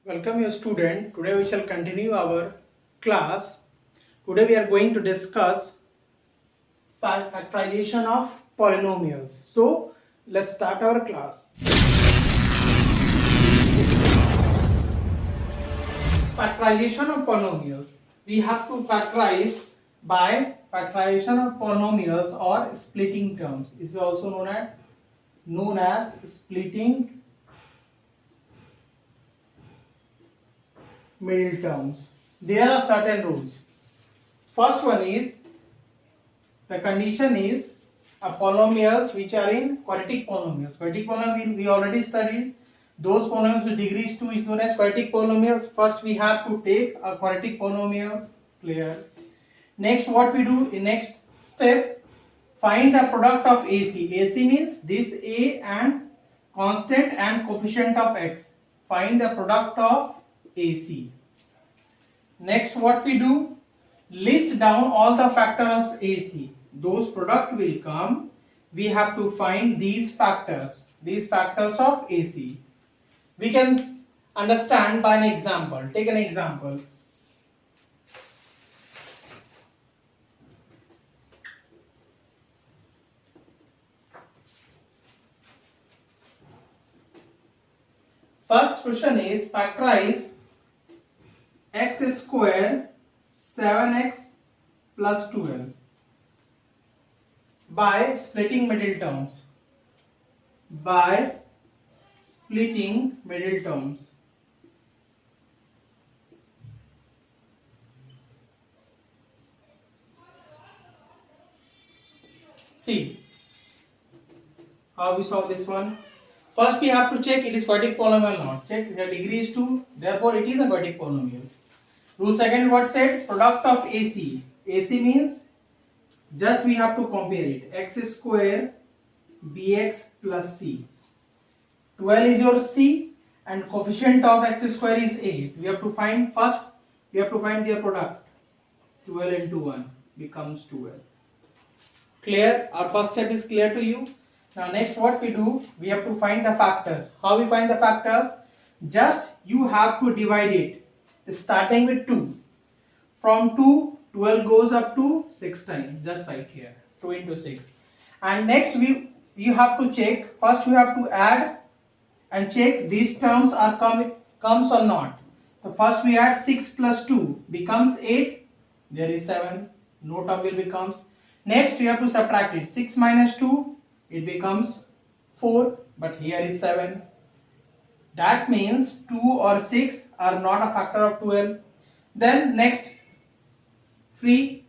Welcome you student. Today we shall continue our class. Today we are going to discuss factorization of polynomials. So let's start our class. Factorization of polynomials. We have to factorize by factorization of polynomials or splitting terms. This is also known as splitting middle terms. There are certain rules. First one is, the condition is polynomials which are in quadratic polynomials. Quadratic polynomials we already studied. Those polynomials with degrees 2 is known as quadratic polynomials. First we have to take a quadratic polynomials. Clear. Next what we do in next step, find the product of AC. AC means this A and constant and coefficient of x. Find the product of AC. Next what we do, list down all the factors of AC. Those product will come. We have to find these factors of AC. We can understand by an example. Take an example. First question is, factorize x square 7x plus 12 by splitting middle terms. By splitting middle terms. See how we solve this one. First we have to check it is quadratic polynomial or not. Check the degree is 2, therefore it is a quadratic polynomial. Rule second what said? Product of AC. AC means just we have to compare it. X square bx plus c. 12 is your c and coefficient of x square is 8. We have to find their product. 12 into 1 becomes 12. Clear? Our first step is clear to you. Now next what we do, we have to find the factors. How we find the factors? Just you have to divide it starting with 2. From 2, 12 goes up to 6 times, just right here, 2 into 6. And next you have to check, first you have to add and check these terms are comes or not. So first we add 6 plus 2 becomes 8, there is 7, no term will becomes. Next we have to subtract it, 6 minus 2, it becomes 4, but here is 7. That means 2 or 6 are not a factor of 12. Then next, in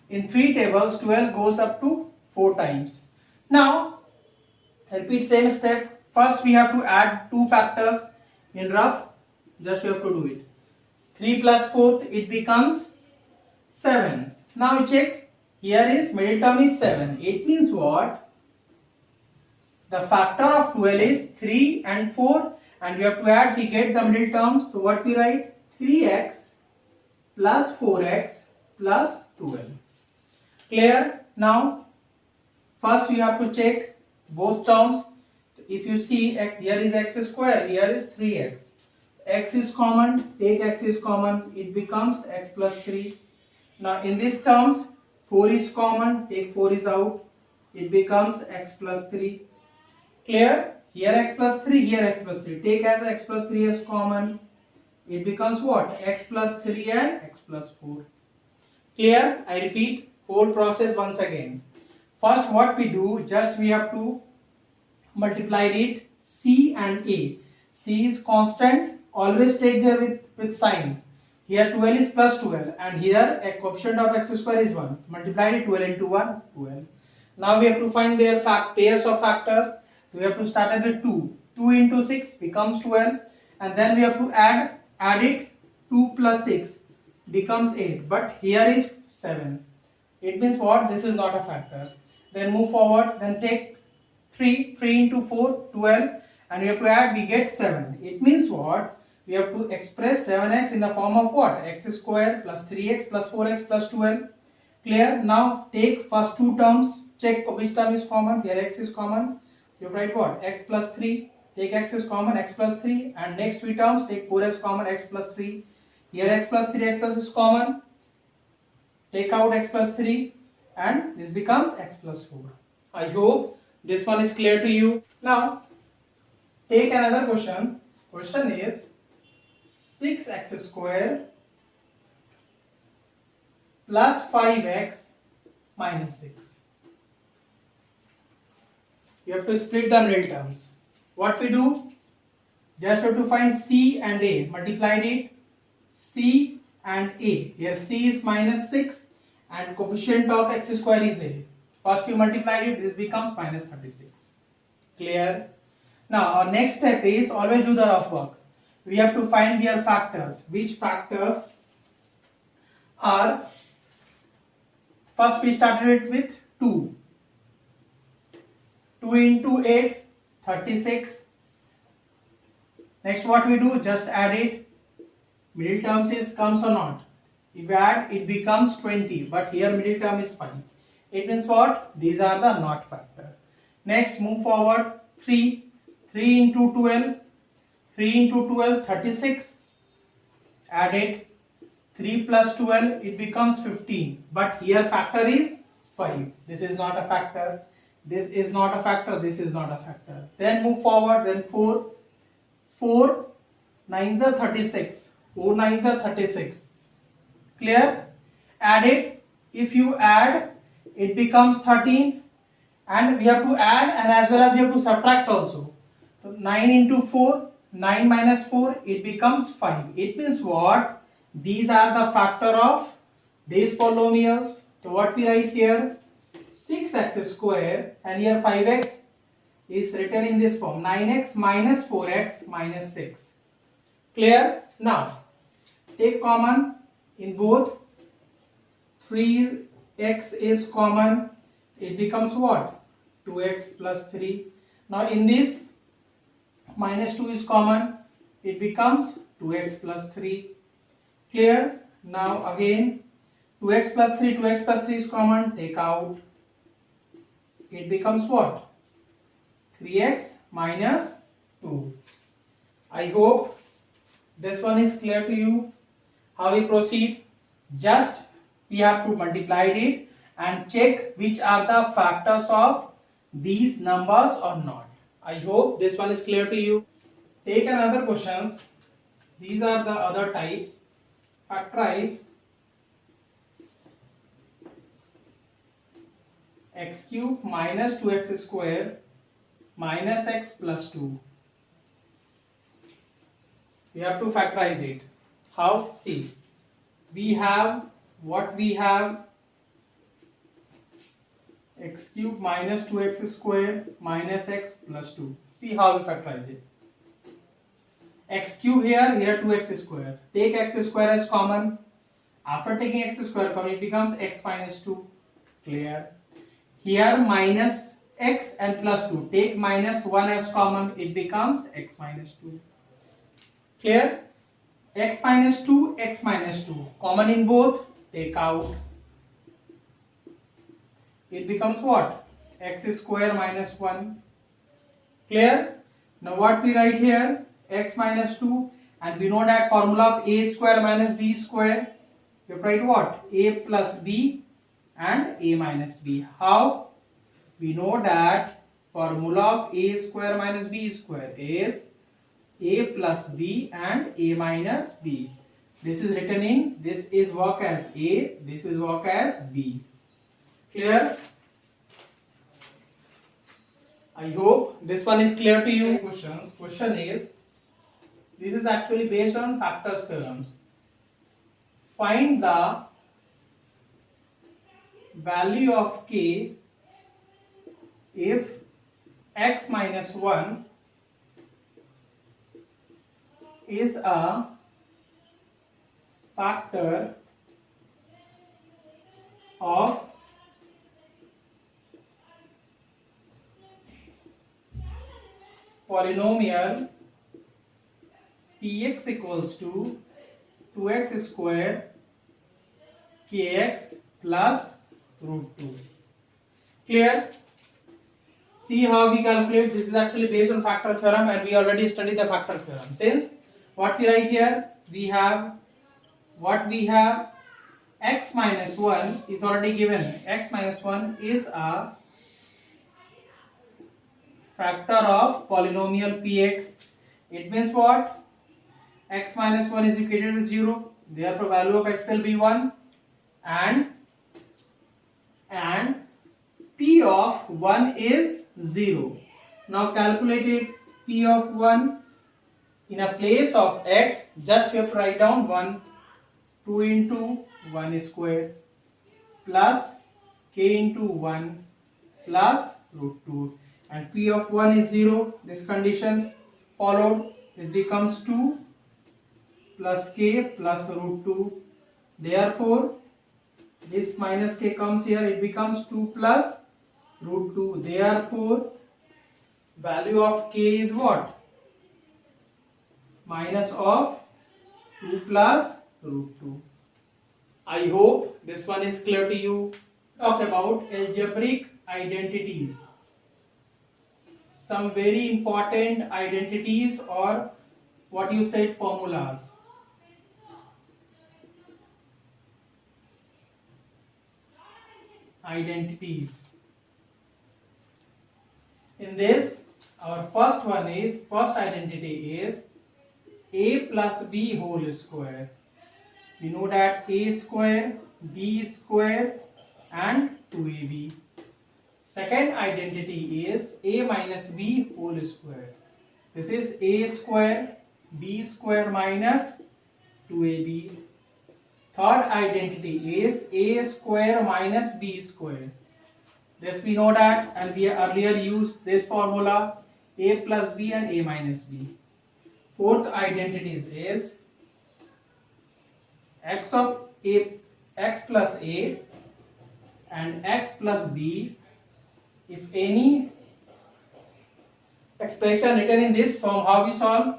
3 tables 12 goes up to 4 times. Now repeat same step. First we have to add 2 factors in rough, just you have to do it. 3 plus 4 it becomes 7. Now check, here is middle term is 7. It means what? The factor of 12 is 3 and 4 and we have to add, we get the middle terms. So what we write? 3x plus 4x plus 12. Clear? Now first you have to check both terms. If you see here is x square, here is 3x. X is common, take x is common, it becomes x plus 3. Now in these terms 4 is common, take 4 is out, it becomes x plus 3. Clear? Here x plus 3, here x plus 3. Take as x plus 3 as common. It becomes what? X plus 3 and x plus 4. Clear? I repeat whole process once again. First what we do, just we have to multiply it c and a. C is constant, always take there with sign. Here 12 is plus 12 and here a coefficient of x square is 1. Multiply it 12 into 1, 12. Now we have to find their pairs of factors. We have to start at the 2. 2 into 6 becomes 12 and then we have to add it. 2 plus 6 becomes 8 but here is 7. It means what? This is not a factor. Then move forward, then take 3 into 4, 12 and we have to add, we get 7. It means what? We have to express 7x in the form of what? X square plus 3x plus 4x plus 12. Clear? Now take first two terms, check which term is common. Here x is common. You write what? X plus 3. take x is common, x plus 3, and next three terms take 4x common, x plus 3. Here x plus 3, x plus is common, take out x plus 3 and this becomes x plus 4. I hope this one is clear to you. Now take another question. Question is 6x square plus 5x minus 6. You have to split the middle terms. What we do? Just have to find c and a. Multiplied it. C and a. Here c is minus 6 and coefficient of x square is a. First we multiplied it, this becomes minus 36. Clear? Now our next step is always do the rough work. We have to find their factors. Which factors are, first we started it with 2. 2 into 8, 36. Next what we do, just add it. Middle terms is comes or not. If you add, it becomes 20, but here middle term is 5. It means what? These are the not factor. Next move forward. 3 into 12, 3 into 12, 36. Add it. 3 plus 12, it becomes 15, but here factor is 5. This is not a factor. This is not a factor. This is not a factor. Then move forward. Then 4. 4 9s are 36. 4 9s are 36. Clear? Add it. If you add, it becomes 13, and we have to add and as well as we have to subtract also. So 9 into 4, 9 minus 4, it becomes 5. It means what? These are the factor of these polynomials. So what we write here? 6x square and here 5x is written in this form. 9x minus 4x minus 6. Clear? Now take common in both. 3x is common. It becomes what? 2x plus 3. Now in this minus 2 is common. It becomes 2x plus 3. Clear? Now again 2x plus 3, 2x plus 3 is common. Take out. It becomes what? 3x minus 2. I hope this one is clear to you. How we proceed? Just we have to multiply it and check which are the factors of these numbers or not. I hope this one is clear to you. Take another questions. These are the other types. Factorize x cube minus 2x square minus x plus 2. We have to factorize it. How? See, we have what we have, x cube minus 2x square minus x plus 2. See how we factorize it. X cube here 2x square. Take x square as common. After taking x square common, it becomes x minus 2. Clear? Here minus x and plus 2. Take minus 1 as common. It becomes x minus 2. Clear? X minus 2, x minus 2. Common in both. Take out. It becomes what? X square minus 1. Clear? Now what we write here? X minus 2, and we know that formula of a square minus b square. You write what? A plus b and a minus b. How? We know that formula of a square minus b square is a plus b and a minus b. This is written in, this is work as a, this is work as b. Clear? I hope this one is clear to you. Question is, this is actually based on factors theorems. Find the value of k if x minus 1 is a factor of polynomial px equals to 2x square kx plus root 2. Clear? See how we calculate. This is actually based on factor theorem, and we already studied the factor theorem. Since what we write here, we have x minus 1 is already given. X minus 1 is a factor of polynomial px. It means what? X minus 1 is equated to 0. Therefore, value of x will be 1, and p of 1 is 0. Now calculate it. P of 1, in a place of x, just you have to write down 1. 2 into 1 square plus k into 1 plus root 2, and p of 1 is 0. These conditions followed. It becomes 2 plus k plus root 2. Therefore, this minus k comes here. It becomes 2 plus root 2. Therefore, value of k is what? Minus of 2 plus root 2. I hope this one is clear to you. Talk about algebraic identities. Some very important identities, or what you said, formulas. Identities. In this, our first identity is a plus b whole square. We know that a square, b square, and 2ab. Second identity is a minus b whole square. This is a square, b square minus 2ab. Third identity is a square minus b square. This we know that, and we earlier used this formula, a plus b and a minus b. Fourth identity is x plus a and x plus b. If any expression written in this form, how we solve?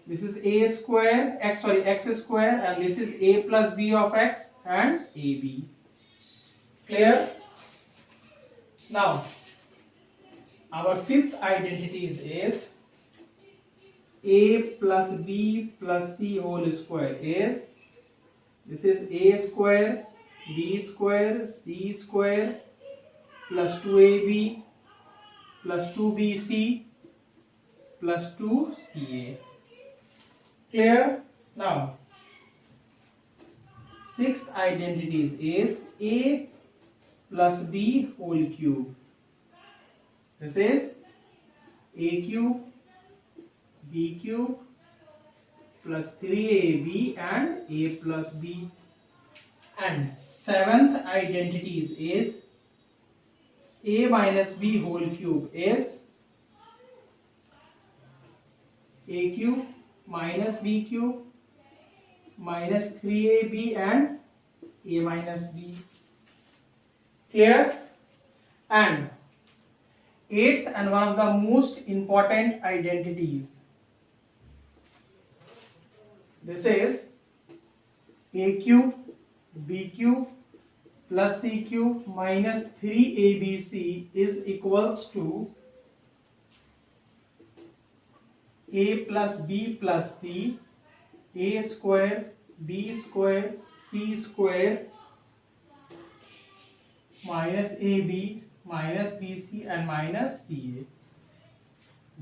This is x square, and this is a plus b of x and ab. Clear? Now, our fifth identity is a plus b plus c whole square. Is this is a square, b square, c square plus 2ab plus 2bc plus 2ca. Clear? Now, sixth identity is a plus b whole cube. This is a cube, b cube plus 3ab and a plus b. And seventh identity is a minus b whole cube. Is a cube minus b cube minus 3ab and a minus b. Clear? And eighth and one of the most important identities. This is a cube, b cube plus c cube minus 3abc is equals to a plus b plus c, a square, b square, c square minus ab minus bc and minus ca.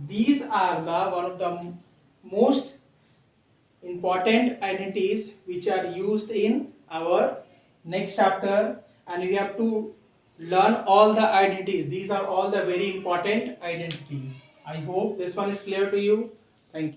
These are one of the most important identities which are used in our next chapter, and we have to learn all the identities. These are all the very important identities. I hope this one is clear to you. Thank you.